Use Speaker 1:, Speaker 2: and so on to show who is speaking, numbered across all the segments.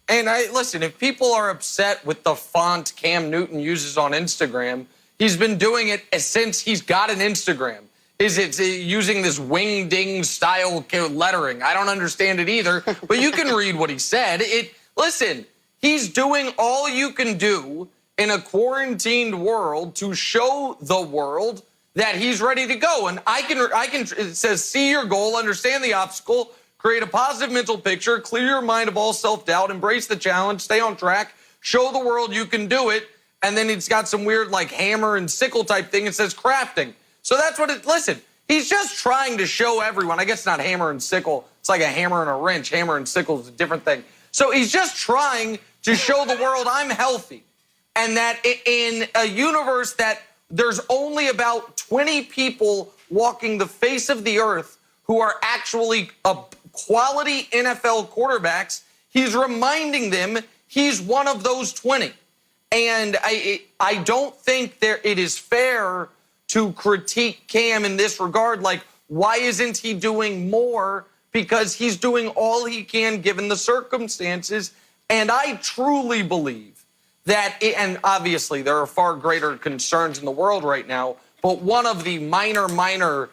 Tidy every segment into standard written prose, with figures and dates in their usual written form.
Speaker 1: And listen, if people are upset with the font Cam Newton uses on Instagram, he's been doing it since he's got an Instagram. Is it using this wing-ding style lettering? I don't understand it either, but you can read what he said. Listen, he's doing all you can do in a quarantined world to show the world that he's ready to go. And it says, see your goal, understand the obstacle, create a positive mental picture, clear your mind of all self-doubt, embrace the challenge, stay on track, show the world you can do it. And then it's got some weird like hammer and sickle type thing. It says crafting. So that's what listen, he's just trying to show everyone. I guess it's not hammer and sickle. It's like a hammer and a wrench. Hammer and sickle is a different thing. So he's just trying to show the world I'm healthy. And that in a universe that there's only about 20 people walking the face of the earth who are actually quality NFL quarterbacks, he's reminding them he's one of those 20. And I don't think it is fair to critique Cam in this regard. Like, why isn't he doing more? Because he's doing all he can given the circumstances. And I truly believe that, and obviously there are far greater concerns in the world right now, but one of the minor,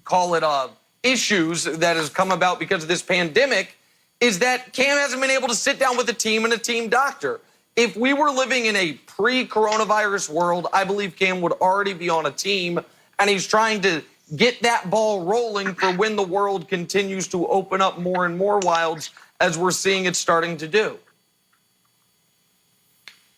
Speaker 1: call it issues that has come about because of this pandemic is that Cam hasn't been able to sit down with a team and a team doctor. If we were living in a pre-coronavirus world, I believe Cam would already be on a team, and he's trying to get that ball rolling for when the world continues to open up more and more wilds, as we're seeing it starting to do.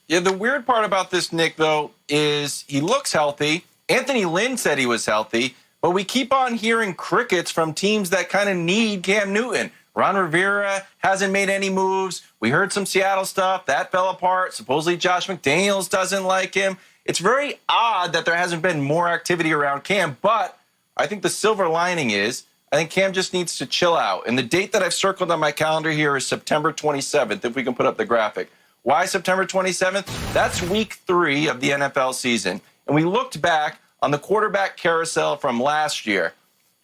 Speaker 2: Yeah, the weird part about this, Nick, though, is he looks healthy. Anthony Lynn said he was healthy, but we keep on hearing crickets from teams that kind of need Cam Newton. Ron Rivera hasn't made any moves. We heard some Seattle stuff. That fell apart. Supposedly Josh McDaniels doesn't like him. It's very odd that there hasn't been more activity around Cam, but I think the silver lining is I think Cam just needs to chill out. And the date that I've circled on my calendar here is September 27th, if we can put up the graphic. Why September 27th? That's week 3 of the NFL season. And we looked back on the quarterback carousel from last year.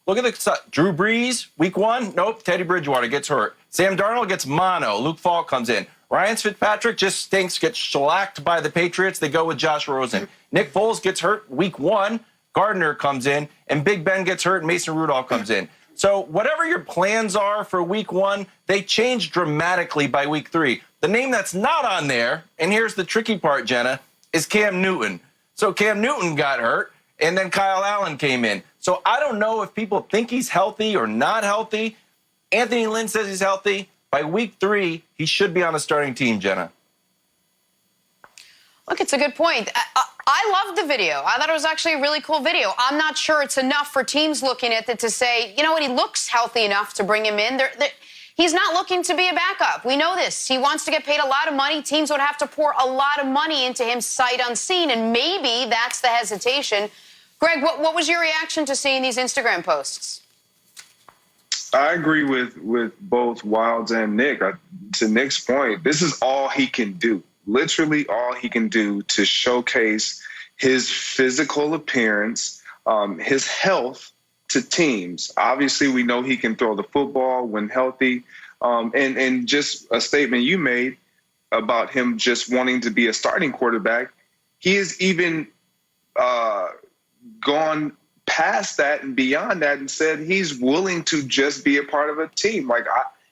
Speaker 2: Look at the Drew Brees, week 1. Nope, Teddy Bridgewater gets hurt. Sam Darnold gets mono. Luke Falk comes in. Ryan Fitzpatrick just stinks, gets shellacked by the Patriots. They go with Josh Rosen. Nick Foles gets hurt week 1. Gardner comes in. And Big Ben gets hurt. Mason Rudolph comes in. So whatever your plans are for week 1, they change dramatically by week 3. The name that's not on there, and here's the tricky part, Jenna, is Cam Newton. So Cam Newton got hurt, and then Kyle Allen came in. So I don't know if people think he's healthy or not healthy. Anthony Lynn says he's healthy. By week 3, he should be on a starting team, Jenna.
Speaker 3: Look, it's a good point. I loved the video. I thought it was actually a really cool video. I'm not sure it's enough for teams looking at it to say, you know what, he looks healthy enough to bring him in. He's not looking to be a backup. We know this. He wants to get paid a lot of money. Teams would have to pour a lot of money into him sight unseen, and maybe that's the hesitation. Greg, what was your reaction to seeing these Instagram posts?
Speaker 4: I agree with both Wilds and Nick. To Nick's point, this is all he can do. Literally all he can do to showcase his physical appearance, his health to teams. Obviously, we know he can throw the football when healthy. And just a statement you made about him just wanting to be a starting quarterback, he has even gone past that and beyond that and said he's willing to just be a part of a team. Like,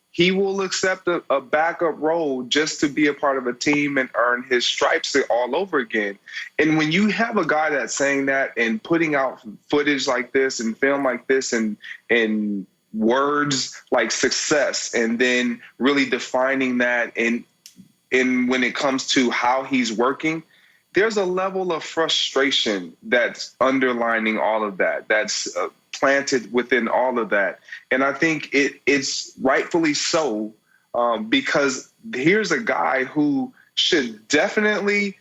Speaker 4: he will accept a backup role just to be a part of a team and earn his stripes all over again. And when you have a guy that's saying that and putting out footage like this and film like this and words like success, and then really defining that in when it comes to how he's working, there's a level of frustration that's underlining all of that. That's planted within all of that. And I think it's rightfully so, because here's a guy who should definitely,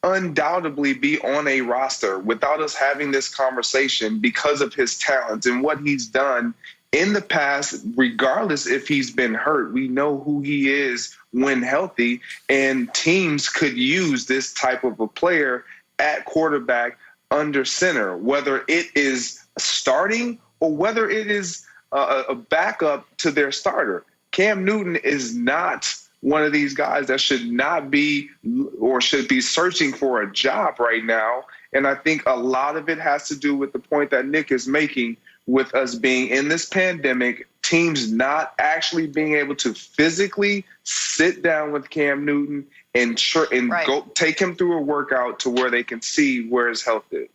Speaker 4: undoubtedly be on a roster without us having this conversation because of his talent and what he's done in the past, regardless if he's been hurt. We know who he is when healthy, and teams could use this type of a player at quarterback under center, whether it is starting or whether it is a backup to their starter. Cam Newton is not one of these guys that should not be or should be searching for a job right now. And I think a lot of it has to do with the point that Nick is making with us being in this pandemic, teams not actually being able to physically sit down with Cam Newton and go take him through a workout to where they can see where his health is.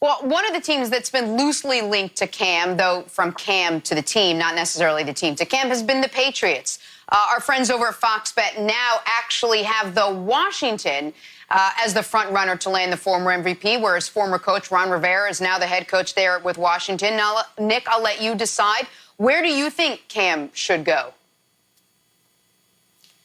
Speaker 3: Well, one of the teams that's been loosely linked to Cam, though from Cam to the team, not necessarily the team to Cam, has been the Patriots. Our friends over at Fox Bet now actually have the Washington as the front runner to land the former MVP, whereas former coach Ron Rivera is now the head coach there with Washington. Now, Nick, I'll let you decide. Where do you think Cam should go?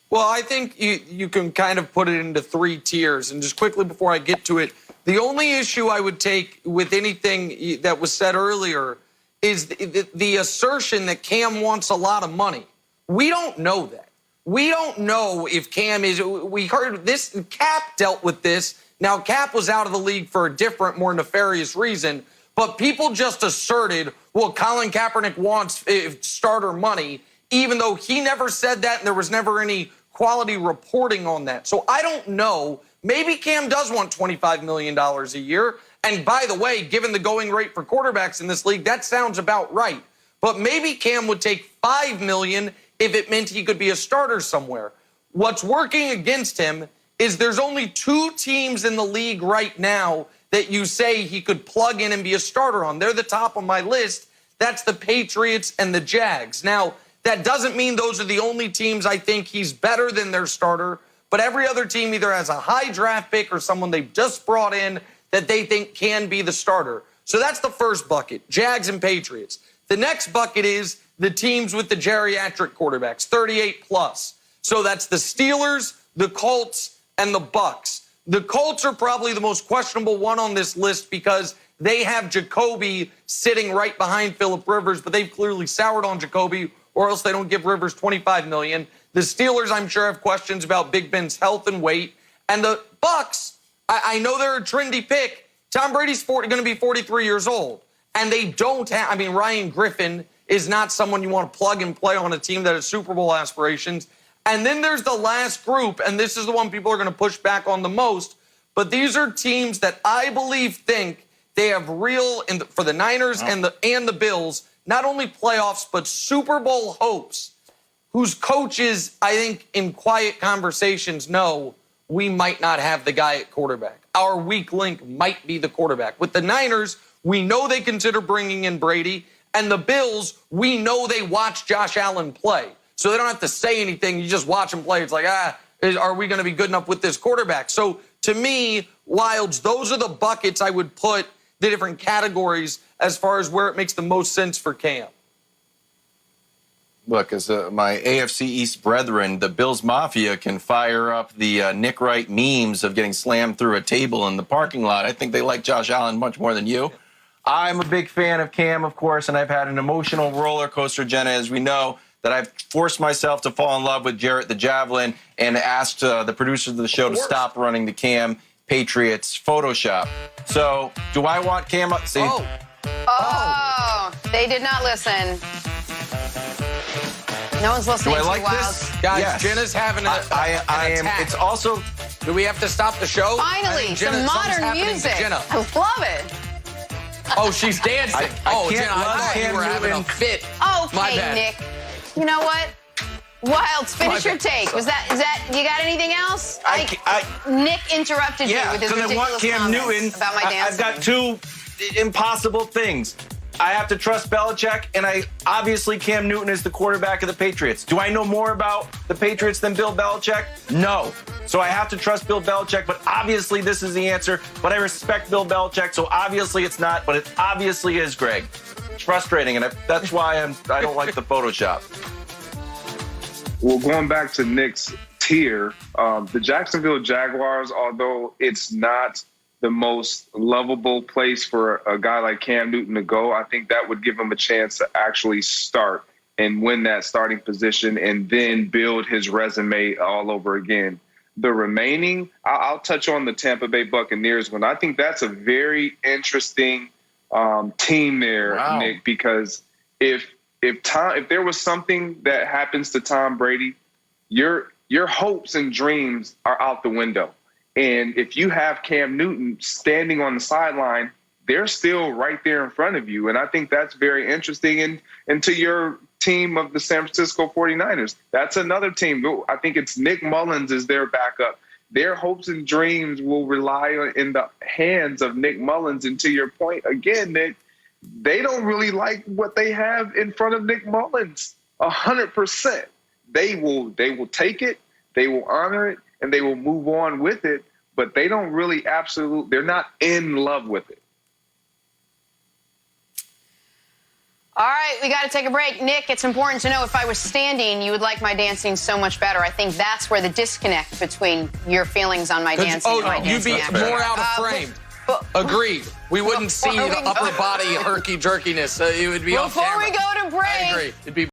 Speaker 1: Well, I think you can kind of put it into three tiers. And just quickly before I get to it, the only issue I would take with anything that was said earlier is the assertion that Cam wants a lot of money. We don't know that. We don't know if Cam is. We heard this. Cap dealt with this. Now, Cap was out of the league for a different, more nefarious reason. But people just asserted, well, Colin Kaepernick wants starter money, even though he never said that and there was never any quality reporting on that. So I don't know. Maybe Cam does want $25 million a year. And by the way, given the going rate for quarterbacks in this league, that sounds about right. But maybe Cam would take $5 million if it meant he could be a starter somewhere. What's working against him is there's only two teams in the league right now that you say he could plug in and be a starter on. They're the top of my list. That's the Patriots and the Jags. Now, that doesn't mean those are the only teams I think he's better than their starter, but every other team either has a high draft pick or someone they've just brought in that they think can be the starter. So that's the first bucket, Jags and Patriots. The next bucket is the teams with the geriatric quarterbacks, 38 plus. So that's the Steelers, the Colts, and the Bucs. The Colts are probably the most questionable one on this list because they have Jacoby sitting right behind Phillip Rivers, but they've clearly soured on Jacoby, or else they don't give Rivers $25 million. The Steelers, I'm sure, have questions about Big Ben's health and weight. And the Bucs, I know they're a trendy pick. Tom Brady's going to be 43 years old. And they don't have, Ryan Griffin is not someone you want to plug and play on a team that has Super Bowl aspirations. And then there's the last group, and this is the one people are going to push back on the most. But these are teams that I believe think they have real, for the Niners and the Bills, not only playoffs, but Super Bowl hopes, whose coaches, I think, in quiet conversations know we might not have the guy at quarterback. Our weak link might be the quarterback. With the Niners, we know they consider bringing in Brady. And the Bills, we know they watch Josh Allen play. So they don't have to say anything. You just watch him play. It's like, are we going to be good enough with this quarterback? So to me, Wilds, those are the buckets I would put the different categories as far as where it makes the most sense for Cam.
Speaker 2: Look, as my AFC East brethren, the Bills Mafia can fire up the Nick Wright memes of getting slammed through a table in the parking lot. I think they like Josh Allen much more than you. I'm a big fan of Cam, of course, and I've had an emotional roller coaster, Jenna, as we know, that I've forced myself to fall in love with Jarrett the Javelin and asked the producers of the show to stop running the Cam Patriots Photoshop. So, do I want Cam up? See?
Speaker 3: Oh, they did not listen. No one's listening
Speaker 2: do I
Speaker 3: to
Speaker 2: like
Speaker 3: Wild.
Speaker 2: this?
Speaker 1: Guys,
Speaker 2: yes.
Speaker 1: Jenna's having an
Speaker 2: I am.
Speaker 1: attack.
Speaker 2: It's also.
Speaker 1: Do we have to stop the show?
Speaker 3: Finally, some modern music. I love it.
Speaker 1: Oh, she's dancing.
Speaker 2: I
Speaker 1: Jenna, I thought you were having a fit. My
Speaker 3: Okay,
Speaker 1: bad.
Speaker 3: Nick. You know what? Wilds, finish your take. Is that? You got anything else? Nick interrupted you with his
Speaker 2: because I want
Speaker 3: ridiculous
Speaker 2: Cam
Speaker 3: comments
Speaker 2: Newton.
Speaker 3: about my dancing.
Speaker 2: I've got two impossible things. I have to trust Belichick, and obviously Cam Newton is the quarterback of the Patriots. Do I know more about the Patriots than Bill Belichick? No. So I have to trust Bill Belichick, but obviously this is the answer. But I respect Bill Belichick, so obviously it's not, but it obviously is, Greg. It's frustrating, and that's why I don't like the Photoshop.
Speaker 4: Well, going back to Nick's tier, the Jacksonville Jaguars, although it's not the most lovable place for a guy like Cam Newton to go, I think that would give him a chance to actually start and win that starting position and then build his resume all over again. The remaining, I'll touch on the Tampa Bay Buccaneers one. I think that's a very interesting team there, Nick, because if if there was something that happens to Tom Brady, your hopes and dreams are out the window. And if you have Cam Newton standing on the sideline, they're still right there in front of you. And I think that's very interesting. And to your team of the San Francisco 49ers, that's another team. I think it's Nick Mullins is their backup. Their hopes and dreams will rely in the hands of Nick Mullins. And to your point, again, Nick, they don't really like what they have in front of Nick Mullins. 100%. They will take it, they will honor it, and they will move on with it. But they don't really they're not in love with it.
Speaker 3: All right, we got to take a break. Nick, it's important to know if I was standing, you would like my dancing so much better. I think that's where the disconnect between your feelings on my dancing and my dancing.
Speaker 1: You'd be more out of frame. Agreed. We wouldn't see the upper body herky-jerkiness. It would be off camera.
Speaker 3: Before we go to break.
Speaker 1: I agree. It'd be